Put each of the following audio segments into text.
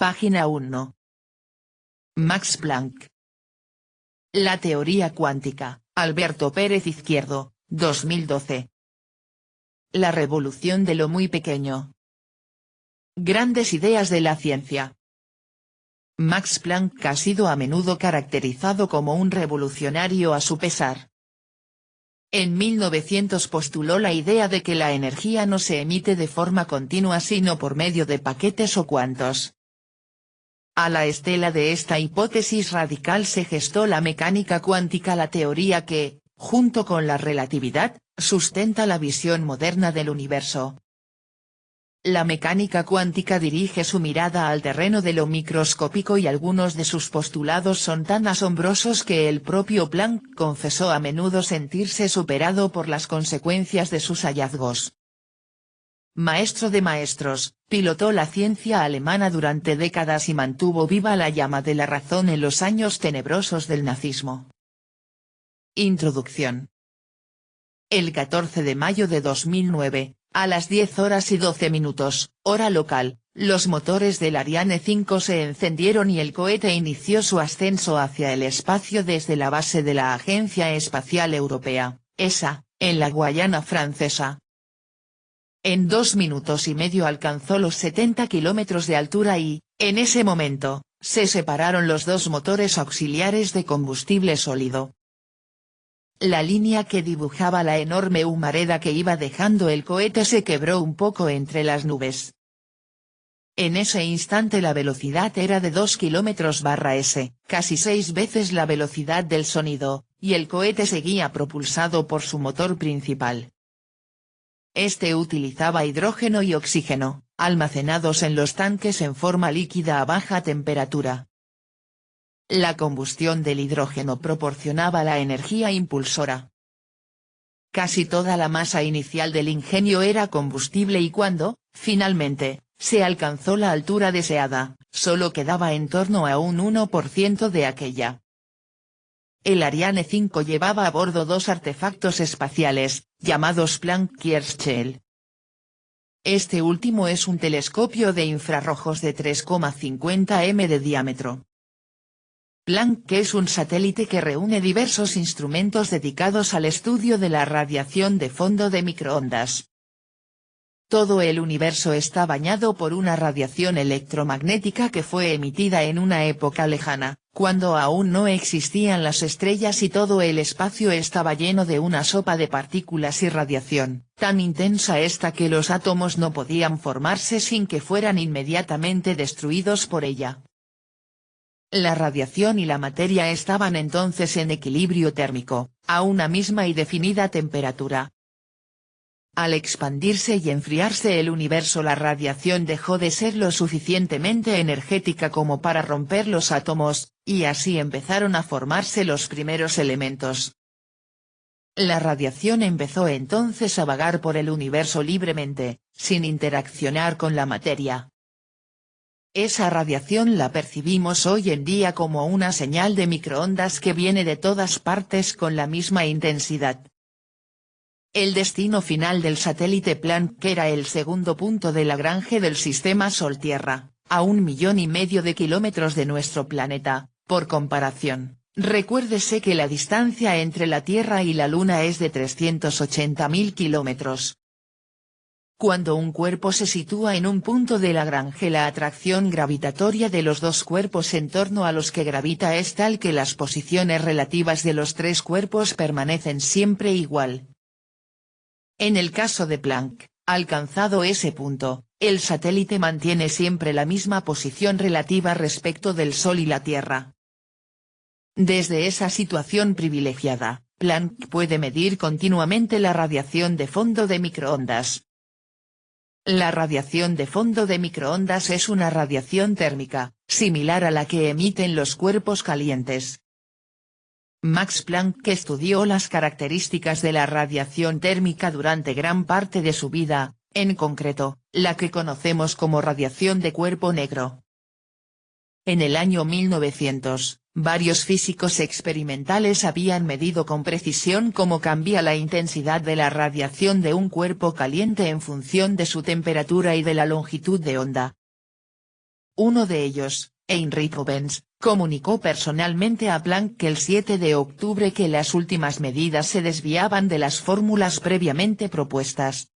Página 1. Max Planck. La teoría cuántica, Alberto Pérez Izquierdo, 2012. La revolución de lo muy pequeño. Grandes ideas de la ciencia. Max Planck ha sido a menudo caracterizado como un revolucionario a su pesar. En 1900 postuló la idea de que la energía no se emite de forma continua sino por medio de paquetes o cuantos. A la estela de esta hipótesis radical se gestó la mecánica cuántica, la teoría que, junto con la relatividad, sustenta la visión moderna del universo. La mecánica cuántica dirige su mirada al terreno de lo microscópico y algunos de sus postulados son tan asombrosos que el propio Planck confesó a menudo sentirse superado por las consecuencias de sus hallazgos. Maestro de maestros, pilotó la ciencia alemana durante décadas y mantuvo viva la llama de la razón en los años tenebrosos del nazismo. Introducción. El 14 de mayo de 2009, a las 10:12, hora local, los motores del Ariane 5 se encendieron y el cohete inició su ascenso hacia el espacio desde la base de la Agencia Espacial Europea, ESA, en la Guayana Francesa. En 2 minutos y medio alcanzó los 70 kilómetros de altura y, en ese momento, se separaron los dos motores auxiliares de combustible sólido. La línea que dibujaba la enorme humareda que iba dejando el cohete se quebró un poco entre las nubes. En ese instante la velocidad era de 2 km/s, casi 6 veces la velocidad del sonido, y el cohete seguía propulsado por su motor principal. Este utilizaba hidrógeno y oxígeno, almacenados en los tanques en forma líquida a baja temperatura. La combustión del hidrógeno proporcionaba la energía impulsora. Casi toda la masa inicial del ingenio era combustible y cuando, finalmente, se alcanzó la altura deseada, solo quedaba en torno a un 1% de aquella. El Ariane 5 llevaba a bordo dos artefactos espaciales, llamados Planck-Kirchhoff. Este último es un telescopio de infrarrojos de 3,50 m de diámetro. Planck es un satélite que reúne diversos instrumentos dedicados al estudio de la radiación de fondo de microondas. Todo el universo está bañado por una radiación electromagnética que fue emitida en una época lejana, cuando aún no existían las estrellas y todo el espacio estaba lleno de una sopa de partículas y radiación, tan intensa esta que los átomos no podían formarse sin que fueran inmediatamente destruidos por ella. La radiación y la materia estaban entonces en equilibrio térmico, a una misma y definida temperatura. Al expandirse y enfriarse el universo, la radiación dejó de ser lo suficientemente energética como para romper los átomos, y así empezaron a formarse los primeros elementos. La radiación empezó entonces a vagar por el universo libremente, sin interaccionar con la materia. Esa radiación la percibimos hoy en día como una señal de microondas que viene de todas partes con la misma intensidad. El destino final del satélite Planck era el segundo punto de Lagrange del sistema Sol-Tierra, a 1,5 millones de kilómetros de nuestro planeta. Por comparación, recuérdese que la distancia entre la Tierra y la Luna es de 380.000 kilómetros. Cuando un cuerpo se sitúa en un punto de Lagrange, la atracción gravitatoria de los dos cuerpos en torno a los que gravita es tal que las posiciones relativas de los tres cuerpos permanecen siempre igual. En el caso de Planck, alcanzado ese punto, el satélite mantiene siempre la misma posición relativa respecto del Sol y la Tierra. Desde esa situación privilegiada, Planck puede medir continuamente la radiación de fondo de microondas. La radiación de fondo de microondas es una radiación térmica, similar a la que emiten los cuerpos calientes. Max Planck estudió las características de la radiación térmica durante gran parte de su vida, en concreto, la que conocemos como radiación de cuerpo negro. En el año 1900, varios físicos experimentales habían medido con precisión cómo cambia la intensidad de la radiación de un cuerpo caliente en función de su temperatura y de la longitud de onda. Uno de ellos, Heinrich Rubens, comunicó personalmente a Planck el 7 de octubre que las últimas medidas se desviaban de las fórmulas previamente propuestas.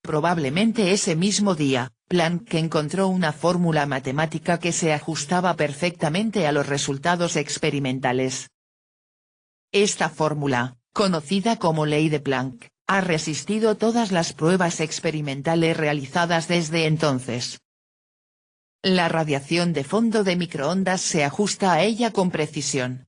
Probablemente ese mismo día, Planck encontró una fórmula matemática que se ajustaba perfectamente a los resultados experimentales. Esta fórmula, conocida como ley de Planck, ha resistido todas las pruebas experimentales realizadas desde entonces. La radiación de fondo de microondas se ajusta a ella con precisión.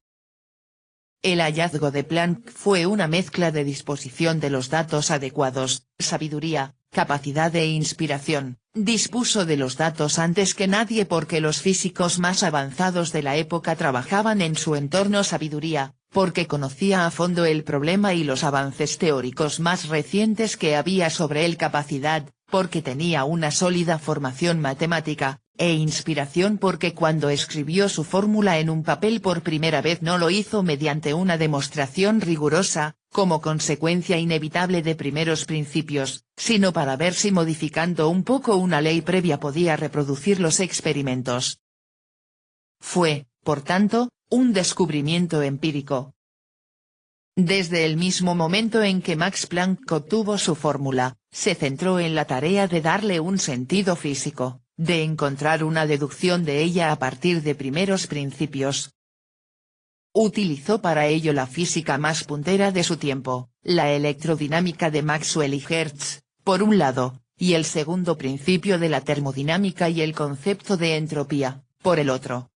El hallazgo de Planck fue una mezcla de disposición de los datos adecuados, sabiduría, capacidad e inspiración. Dispuso de los datos antes que nadie porque los físicos más avanzados de la época trabajaban en su entorno sabiduría, porque conocía a fondo el problema y los avances teóricos más recientes que había sobre él capacidad, porque tenía una sólida formación matemática, e inspiración porque cuando escribió su fórmula en un papel por primera vez no lo hizo mediante una demostración rigurosa, como consecuencia inevitable de primeros principios, sino para ver si modificando un poco una ley previa podía reproducir los experimentos. Fue, por tanto, un descubrimiento empírico. Desde el mismo momento en que Max Planck obtuvo su fórmula, se centró en la tarea de darle un sentido físico, de encontrar una deducción de ella a partir de primeros principios. Utilizó para ello la física más puntera de su tiempo, la electrodinámica de Maxwell y Hertz, por un lado, y el segundo principio de la termodinámica y el concepto de entropía, por el otro.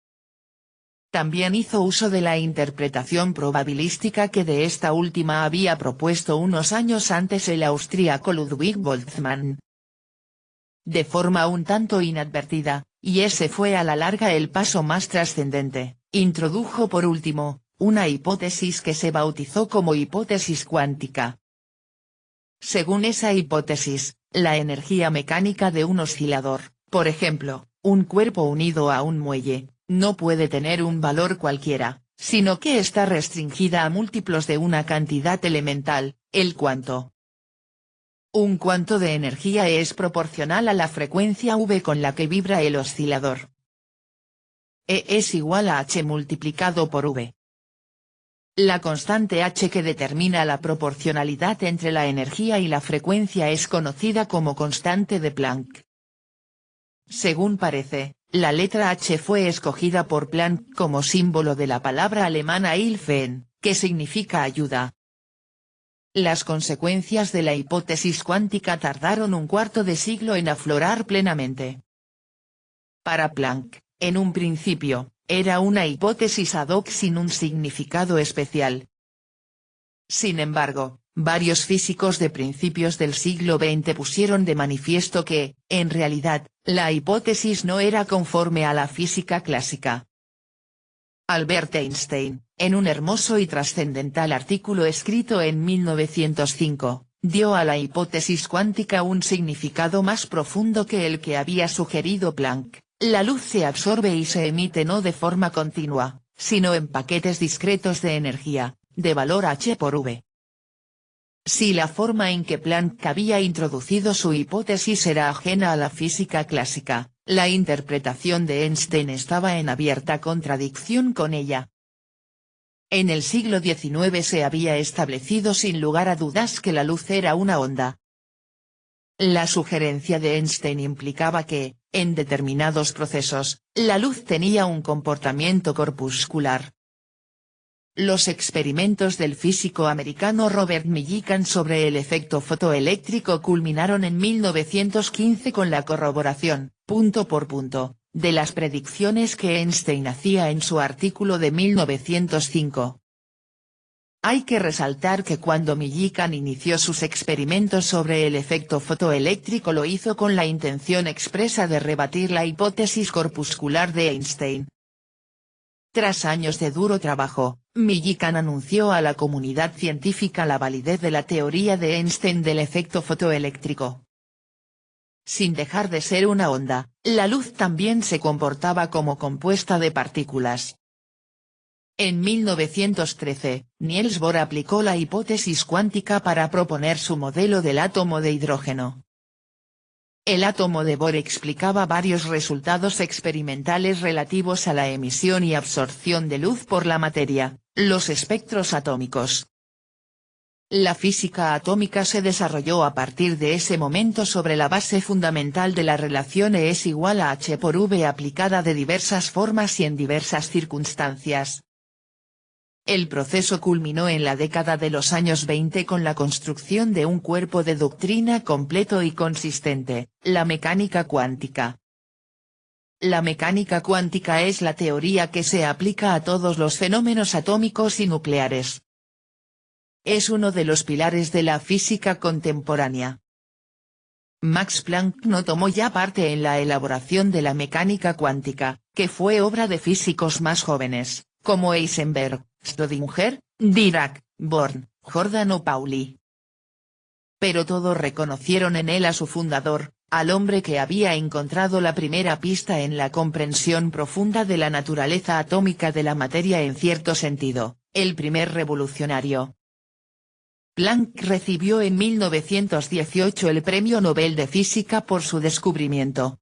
También hizo uso de la interpretación probabilística que de esta última había propuesto unos años antes el austríaco Ludwig Boltzmann. De forma un tanto inadvertida, y ese fue a la larga el paso más trascendente, introdujo por último, una hipótesis que se bautizó como hipótesis cuántica. Según esa hipótesis, la energía mecánica de un oscilador, por ejemplo, un cuerpo unido a un muelle, no puede tener un valor cualquiera, sino que está restringida a múltiplos de una cantidad elemental, el cuanto. Un cuanto de energía es proporcional a la frecuencia V con la que vibra el oscilador. E es igual a h multiplicado por V. La constante h que determina la proporcionalidad entre la energía y la frecuencia es conocida como constante de Planck. Según parece, la letra h fue escogida por Planck como símbolo de la palabra alemana Hilfen, que significa ayuda. Las consecuencias de la hipótesis cuántica tardaron un cuarto de siglo en aflorar plenamente. Para Planck, en un principio, era una hipótesis ad hoc sin un significado especial. Sin embargo, varios físicos de principios del siglo XX pusieron de manifiesto que, en realidad, la hipótesis no era conforme a la física clásica. Albert Einstein, en un hermoso y trascendental artículo escrito en 1905, dio a la hipótesis cuántica un significado más profundo que el que había sugerido Planck. La luz se absorbe y se emite no de forma continua, sino en paquetes discretos de energía, de valor h por v. Si la forma en que Planck había introducido su hipótesis era ajena a la física clásica, la interpretación de Einstein estaba en abierta contradicción con ella. En el siglo XIX se había establecido sin lugar a dudas que la luz era una onda. La sugerencia de Einstein implicaba que, en determinados procesos, la luz tenía un comportamiento corpuscular. Los experimentos del físico americano Robert Millikan sobre el efecto fotoeléctrico culminaron en 1915 con la corroboración, punto por punto, de las predicciones que Einstein hacía en su artículo de 1905. Hay que resaltar que cuando Millikan inició sus experimentos sobre el efecto fotoeléctrico lo hizo con la intención expresa de rebatir la hipótesis corpuscular de Einstein. Tras años de duro trabajo, Millikan anunció a la comunidad científica la validez de la teoría de Einstein del efecto fotoeléctrico. Sin dejar de ser una onda, la luz también se comportaba como compuesta de partículas. En 1913, Niels Bohr aplicó la hipótesis cuántica para proponer su modelo del átomo de hidrógeno. El átomo de Bohr explicaba varios resultados experimentales relativos a la emisión y absorción de luz por la materia, los espectros atómicos. La física atómica se desarrolló a partir de ese momento sobre la base fundamental de la relación E es igual a h por v aplicada de diversas formas y en diversas circunstancias. El proceso culminó en la década de los años 20 con la construcción de un cuerpo de doctrina completo y consistente, la mecánica cuántica. La mecánica cuántica es la teoría que se aplica a todos los fenómenos atómicos y nucleares. Es uno de los pilares de la física contemporánea. Max Planck no tomó ya parte en la elaboración de la mecánica cuántica, que fue obra de físicos más jóvenes, como Heisenberg, Schrödinger, Dirac, Born, Jordan o Pauli. Pero todos reconocieron en él a su fundador, al hombre que había encontrado la primera pista en la comprensión profunda de la naturaleza atómica de la materia en cierto sentido, el primer revolucionario. Planck recibió en 1918 el Premio Nobel de Física por su descubrimiento.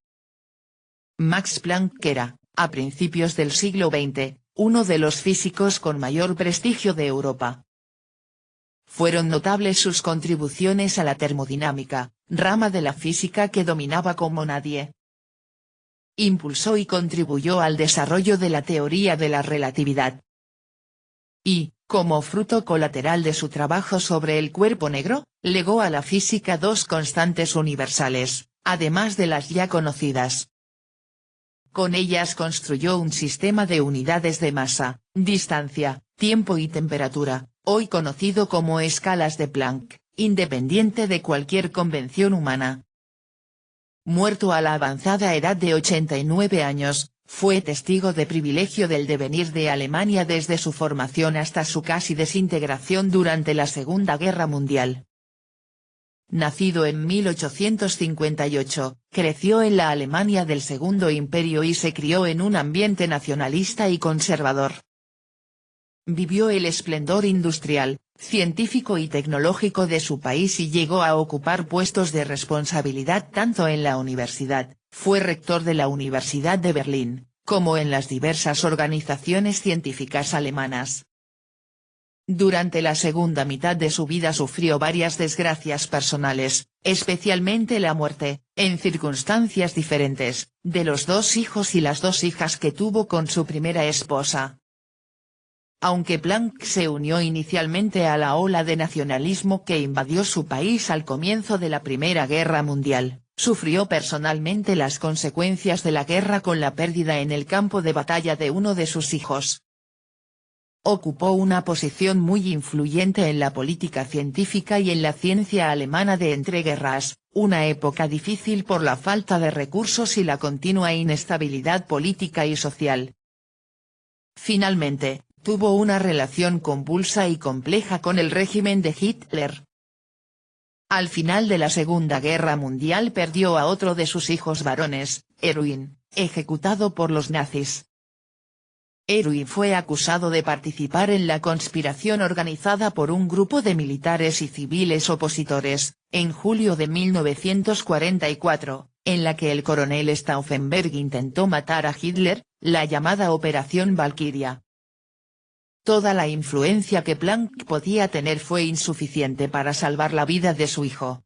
Max Planck era, a principios del siglo XX, uno de los físicos con mayor prestigio de Europa. Fueron notables sus contribuciones a la termodinámica, rama de la física que dominaba como nadie. Impulsó y contribuyó al desarrollo de la teoría de la relatividad. Y, como fruto colateral de su trabajo sobre el cuerpo negro, legó a la física dos constantes universales, además de las ya conocidas. Con ellas construyó un sistema de unidades de masa, distancia, tiempo y temperatura, hoy conocido como escalas de Planck, independiente de cualquier convención humana. Muerto a la avanzada edad de 89 años, fue testigo de privilegio del devenir de Alemania desde su formación hasta su casi desintegración durante la Segunda Guerra Mundial. Nacido en 1858, creció en la Alemania del Segundo Imperio y se crió en un ambiente nacionalista y conservador. Vivió el esplendor industrial, científico y tecnológico de su país y llegó a ocupar puestos de responsabilidad tanto en la universidad, fue rector de la Universidad de Berlín, como en las diversas organizaciones científicas alemanas. Durante la segunda mitad de su vida sufrió varias desgracias personales, especialmente la muerte, en circunstancias diferentes, de los dos hijos y las dos hijas que tuvo con su primera esposa. Aunque Planck se unió inicialmente a la ola de nacionalismo que invadió su país al comienzo de la Primera Guerra Mundial, sufrió personalmente las consecuencias de la guerra con la pérdida en el campo de batalla de uno de sus hijos. Ocupó una posición muy influyente en la política científica y en la ciencia alemana de entreguerras, una época difícil por la falta de recursos y la continua inestabilidad política y social. Finalmente, tuvo una relación convulsa y compleja con el régimen de Hitler. Al final de la Segunda Guerra Mundial perdió a otro de sus hijos varones, Erwin, ejecutado por los nazis. Erwin fue acusado de participar en la conspiración organizada por un grupo de militares y civiles opositores, en julio de 1944, en la que el coronel Stauffenberg intentó matar a Hitler, la llamada Operación Valquiria. Toda la influencia que Planck podía tener fue insuficiente para salvar la vida de su hijo.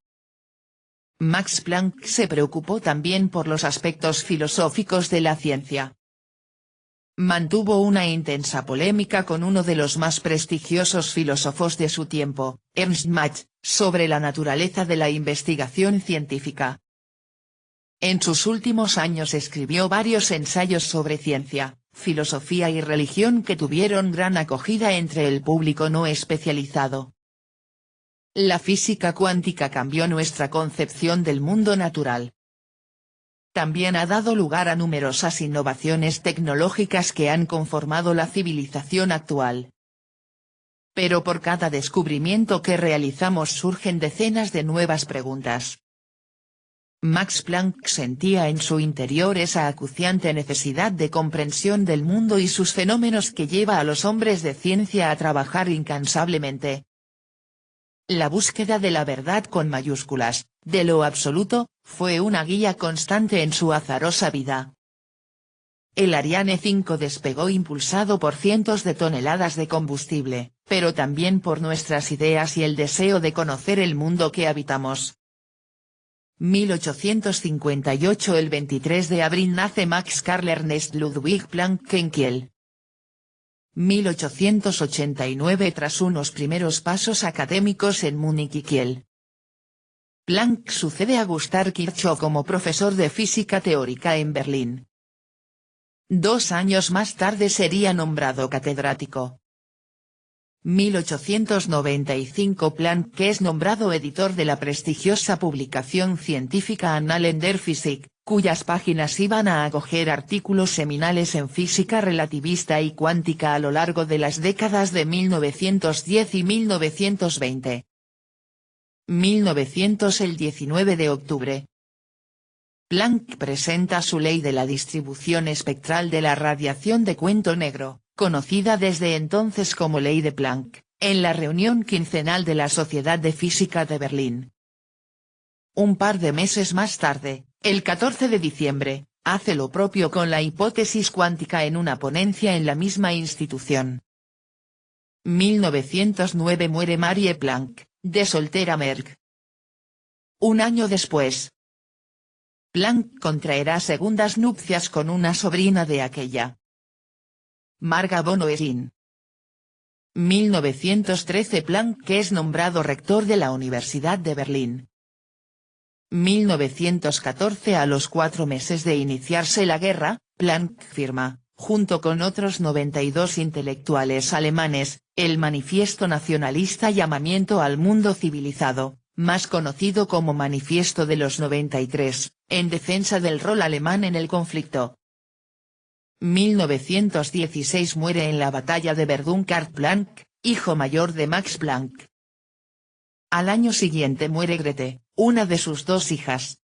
Max Planck se preocupó también por los aspectos filosóficos de la ciencia. Mantuvo una intensa polémica con uno de los más prestigiosos filósofos de su tiempo, Ernst Mach, sobre la naturaleza de la investigación científica. En sus últimos años escribió varios ensayos sobre ciencia, filosofía y religión que tuvieron gran acogida entre el público no especializado. La física cuántica cambió nuestra concepción del mundo natural. También ha dado lugar a numerosas innovaciones tecnológicas que han conformado la civilización actual. Pero por cada descubrimiento que realizamos surgen decenas de nuevas preguntas. Max Planck sentía en su interior esa acuciante necesidad de comprensión del mundo y sus fenómenos que lleva a los hombres de ciencia a trabajar incansablemente. La búsqueda de la verdad con mayúsculas, de lo absoluto, fue una guía constante en su azarosa vida. El Ariane 5 despegó impulsado por cientos de toneladas de combustible, pero también por nuestras ideas y el deseo de conocer el mundo que habitamos. 1858 El 23 de abril nace Max Carl Ernst Ludwig Planck en Kiel. 1889 Tras unos primeros pasos académicos en Múnich y Kiel, Planck sucede a Gustav Kirchhoff como profesor de física teórica en Berlín. 2 años más tarde sería nombrado catedrático. 1895 Planck es nombrado editor de la prestigiosa publicación científica Annalen der Physik, cuyas páginas iban a acoger artículos seminales en física relativista y cuántica a lo largo de las décadas de 1910 y 1920. 1900 El 19 de octubre. Planck presenta su ley de la distribución espectral de la radiación de cuento negro, conocida desde entonces como Ley de Planck, en la reunión quincenal de la Sociedad de Física de Berlín. Un par de meses más tarde, el 14 de diciembre, hace lo propio con la hipótesis cuántica en una ponencia en la misma institución. 1909 Muere Marie Planck, de soltera Merck. Un año después, Planck contraerá segundas nupcias con una sobrina de aquella, Marga von Wessin. 1913 Planck es nombrado rector de la Universidad de Berlín. 1914 A los 4 meses de iniciarse la guerra, Planck firma, junto con otros 92 intelectuales alemanes, el Manifiesto Nacionalista Llamamiento al Mundo Civilizado, más conocido como Manifiesto de los 93, en defensa del rol alemán en el conflicto. 1916 Muere en la batalla de Verdun Karl Planck, hijo mayor de Max Planck. Al año siguiente muere Grete, una de sus 2 hijas.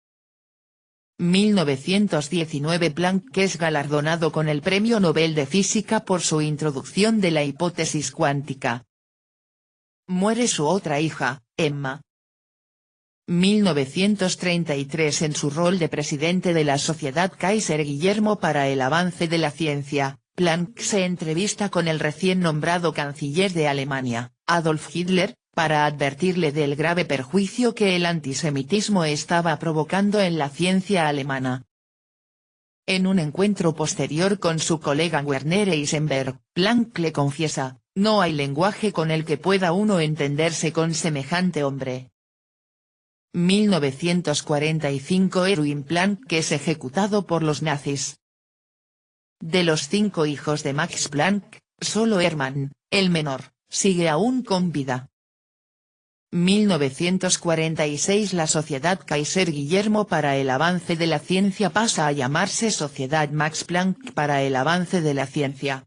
1919 Planck es galardonado con el Premio Nobel de Física por su introducción de la hipótesis cuántica. Muere su otra hija, Emma. 1933 En su rol de presidente de la Sociedad Kaiser Guillermo para el Avance de la Ciencia, Planck se entrevista con el recién nombrado canciller de Alemania, Adolf Hitler, para advertirle del grave perjuicio que el antisemitismo estaba provocando en la ciencia alemana. En un encuentro posterior con su colega Werner Heisenberg, Planck le confiesa, no hay lenguaje con el que pueda uno entenderse con semejante hombre. 1945 Erwin Planck es ejecutado por los nazis. De los 5 hijos de Max Planck, solo Hermann, el menor, sigue aún con vida. 1946 La Sociedad Kaiser Guillermo para el Avance de la Ciencia pasa a llamarse Sociedad Max Planck para el Avance de la Ciencia.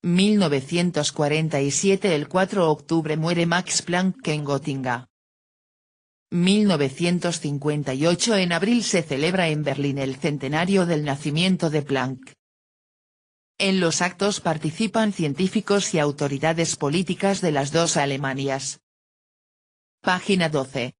1947 El 4 de octubre muere Max Planck en Gotinga. 1958 En abril se celebra en Berlín el centenario del nacimiento de Planck. En los actos participan científicos y autoridades políticas de las 2 Alemanias. Página 12.